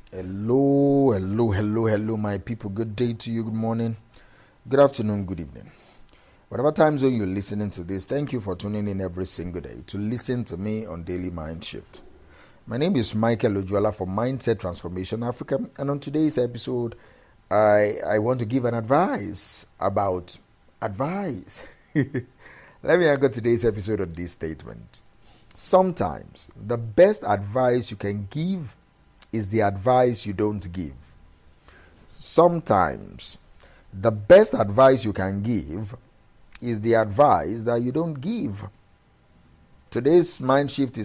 Hello, my people. Good day to you. Good morning, good afternoon, good evening. Whatever time zone you're listening to this, thank you for tuning in every single day to listen to me on Daily Mind Shift. My name is Michael Ojuala for Mindset Transformation Africa, and on today's episode, I want to give an advice about advice. Let me anchor today's episode on this statement. Sometimes the best advice you can give is the advice you don't give. Sometimes the best advice you can give is the advice that you don't give. Today's mind shift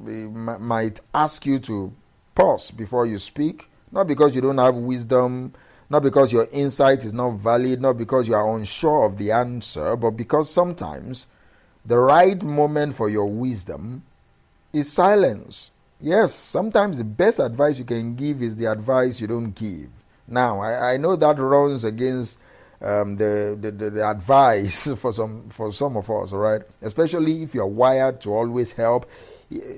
might ask you to pause before you speak, not because you don't have wisdom, not because your insight is not valid, not because you are unsure of the answer, but because sometimes the right moment for your wisdom is silence. Yes, sometimes the best advice you can give is the advice you don't give. Now, I know that runs against the advice for some of us, all right? Especially if you're wired to always help,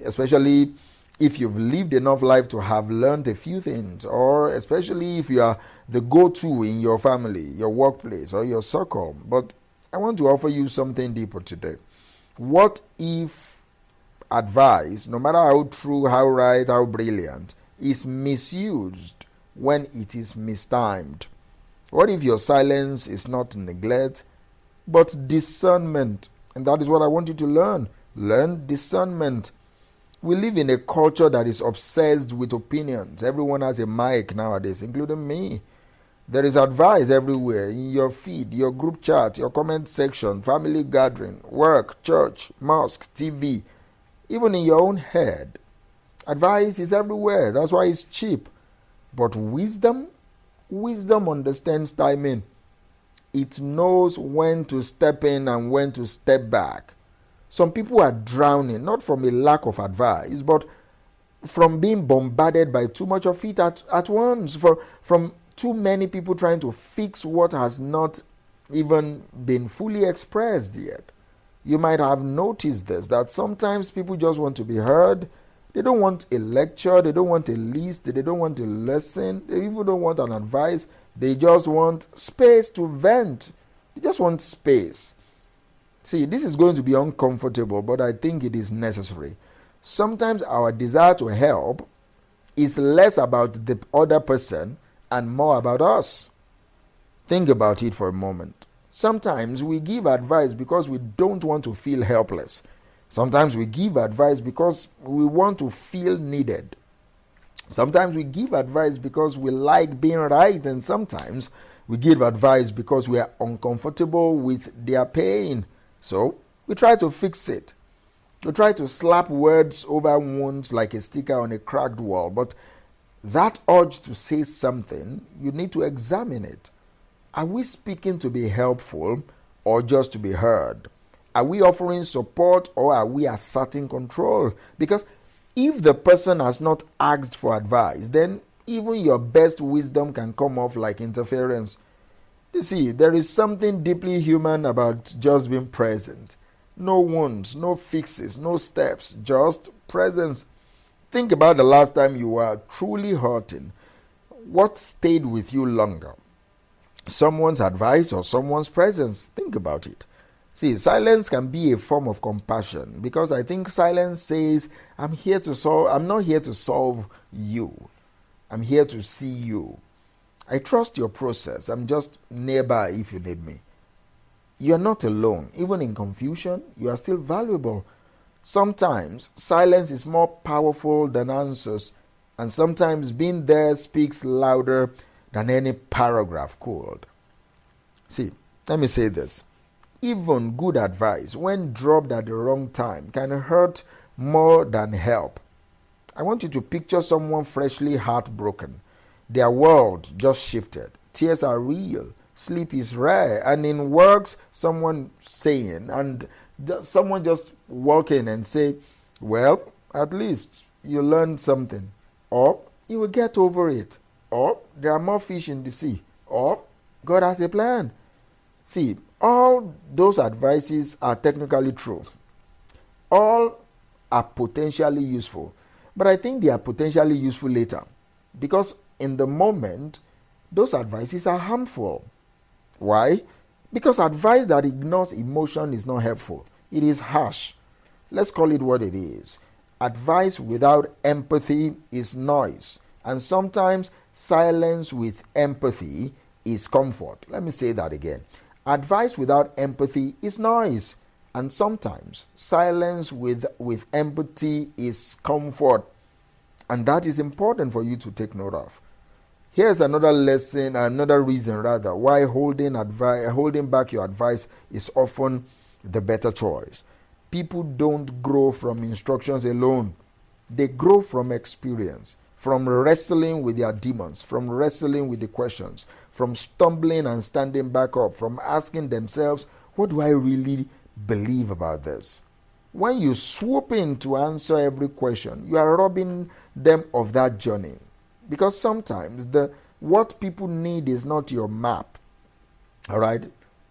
especially if you've lived enough life to have learned a few things, or especially if you are the go-to in your family, your workplace, or your circle. But I want to offer you something deeper today. What if advice, no matter how true, how right, how brilliant, is misused when it is mistimed? What if your silence is not neglect, but discernment? And that is what I want you to learn. Learn discernment. We live in a culture that is obsessed with opinions. Everyone has a mic nowadays, including me. There is advice everywhere, in your feed, your group chat, your comment section, family gathering, work, church, mosque, TV. Even in your own head, advice is everywhere. That's why it's cheap. But wisdom understands timing. It knows when to step in and when to step back. Some people are drowning, not from a lack of advice, but from being bombarded by too much of it at once, from too many people trying to fix what has not even been fully expressed yet. You might have noticed this, that sometimes people just want to be heard. They don't want a lecture, they don't want a list, they don't want a lesson, they even don't want an advice. They just want space to vent. They just want space. See, this is going to be uncomfortable, but I think it is necessary. Sometimes our desire to help is less about the other person and more about us. Think about it for a moment. Sometimes we give advice because we don't want to feel helpless. Sometimes we give advice because we want to feel needed. Sometimes we give advice because we like being right, and sometimes we give advice because we are uncomfortable with their pain. So we try to fix it. We try to slap words over wounds like a sticker on a cracked wall. But that urge to say something, you need to examine it. Are we speaking to be helpful or just to be heard? Are we offering support or are we asserting control? Because if the person has not asked for advice, then even your best wisdom can come off like interference. You see, there is something deeply human about just being present. No wounds, no fixes, no steps, just presence. Think about the last time you were truly hurting. What stayed with you longer? Someone's advice or someone's presence? Think about it. See, silence can be a form of compassion, because I think silence says, I'm not here to solve you. I'm here to see you. I trust your process. I'm just nearby if you need me. You're not alone. Even in confusion, you are still valuable. Sometimes silence is more powerful than answers, and sometimes being there speaks louder than any paragraph could. See, let me say this. Even good advice, when dropped at the wrong time, can hurt more than help. I want you to picture someone freshly heartbroken. Their world just shifted. Tears are real. Sleep is rare. And in works, someone saying, and someone just walk in and say, well, at least you learned something. Or you will get over it. Or there are more fish in the sea. Or God has a plan. See, all those advices are technically true. All are potentially useful. But I think they are potentially useful later. Because in the moment, those advices are harmful. Why? Because advice that ignores emotion is not helpful. It is harsh. Let's call it what it is. Advice without empathy is noise. And sometimes silence with empathy is comfort. Let me say that again. Advice without empathy is noise. And sometimes silence with empathy is comfort. And that is important for you to take note of. Here's another lesson, another reason rather, why holding back your advice is often the better choice. People don't grow from instructions alone. They grow from experience, from wrestling with their demons, from wrestling with the questions, from stumbling and standing back up, from asking themselves, what do I really believe about this? When you swoop in to answer every question, you are robbing them of that journey. Because sometimes what people need is not your map. All right?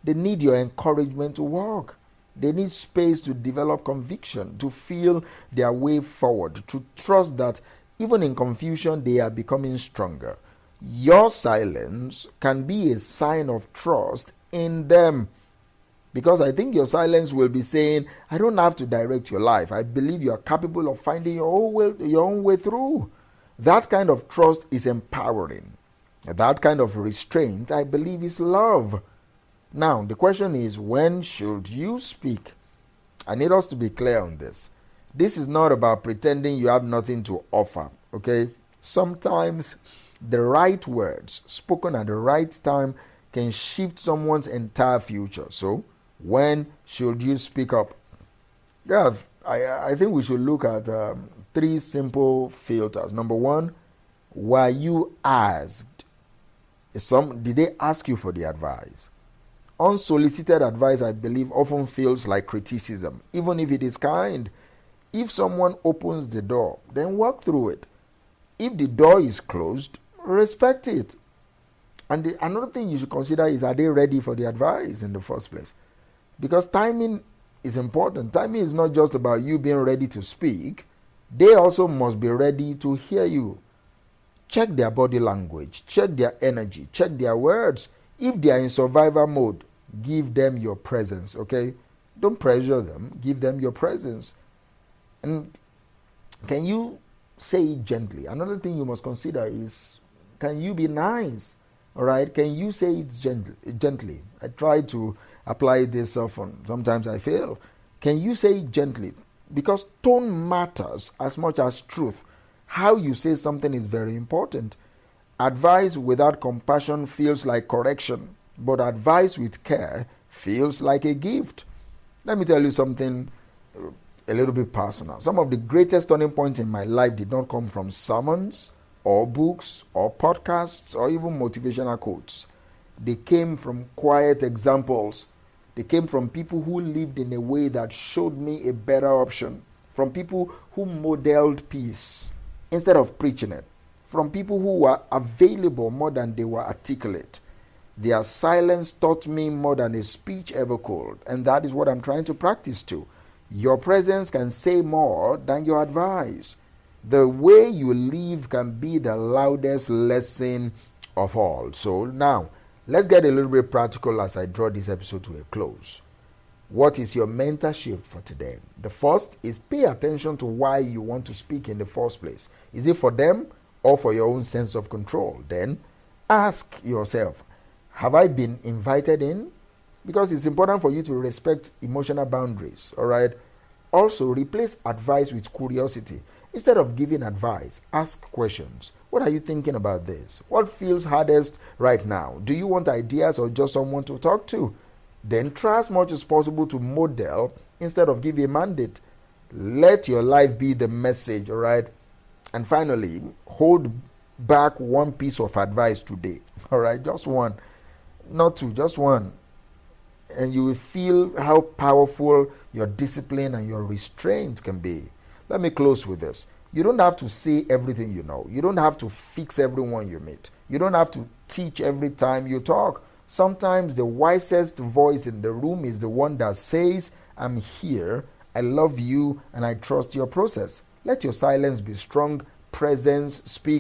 They need your encouragement to walk. They need space to develop conviction, to feel their way forward, to trust that even in confusion, they are becoming stronger. Your silence can be a sign of trust in them. Because I think your silence will be saying, I don't have to direct your life. I believe you are capable of finding your own way through. That kind of trust is empowering. That kind of restraint, I believe, is love. Now, the question is, when should you speak? I need us to be clear on this. This is not about pretending you have nothing to offer, okay? Sometimes the right words spoken at the right time can shift someone's entire future. So, when should you speak up? Yeah, I think we should look at 3 simple filters. Number 1, were you asked? Did they ask you for the advice? Unsolicited advice, I believe, often feels like criticism, even if it is kind. If someone opens the door, then walk through it. If the door is closed, respect it. And another thing you should consider is, are they ready for the advice in the first place? Because timing is important. Timing is not just about you being ready to speak. They also must be ready to hear you. Check their body language. Check their energy. Check their words. If they are in survival mode, give them your presence, okay? Don't pressure them. Give them your presence. And can you say it gently? Another thing you must consider is, can you be nice? All right? Can you say it gently? I try to apply this often. Sometimes I fail. Can you say it gently? Because tone matters as much as truth. How you say something is very important. Advice without compassion feels like correction, but advice with care feels like a gift. Let me tell you something a little bit personal. Some of the greatest turning points in my life did not come from sermons or books or podcasts or even motivational quotes. They came from quiet examples. They came from people who lived in a way that showed me a better option. From people who modeled peace instead of preaching it. From people who were available more than they were articulate. Their silence taught me more than a speech ever could. And that is what I'm trying to practice too. Your presence can say more than your advice. The way you live can be the loudest lesson of all. So now, let's get a little bit practical as I draw this episode to a close. What is your mental shift for today? The first is pay attention to why you want to speak in the first place. Is it for them or for your own sense of control? Then ask yourself, have I been invited in? Because it's important for you to respect emotional boundaries, all right? Also, replace advice with curiosity. Instead of giving advice, ask questions. What are you thinking about this? What feels hardest right now? Do you want ideas or just someone to talk to? Then try as much as possible to model instead of give a mandate. Let your life be the message, all right? And finally, hold back one piece of advice today, all right? Just one. Not two, just one. And you will feel how powerful your discipline and your restraint can be. Let me close with this. You don't have to say everything you know. You don't have to fix everyone you meet. You don't have to teach every time you talk. Sometimes the wisest voice in the room is the one that says, I'm here, I love you, and I trust your process. Let your silence be strong. Presence speak.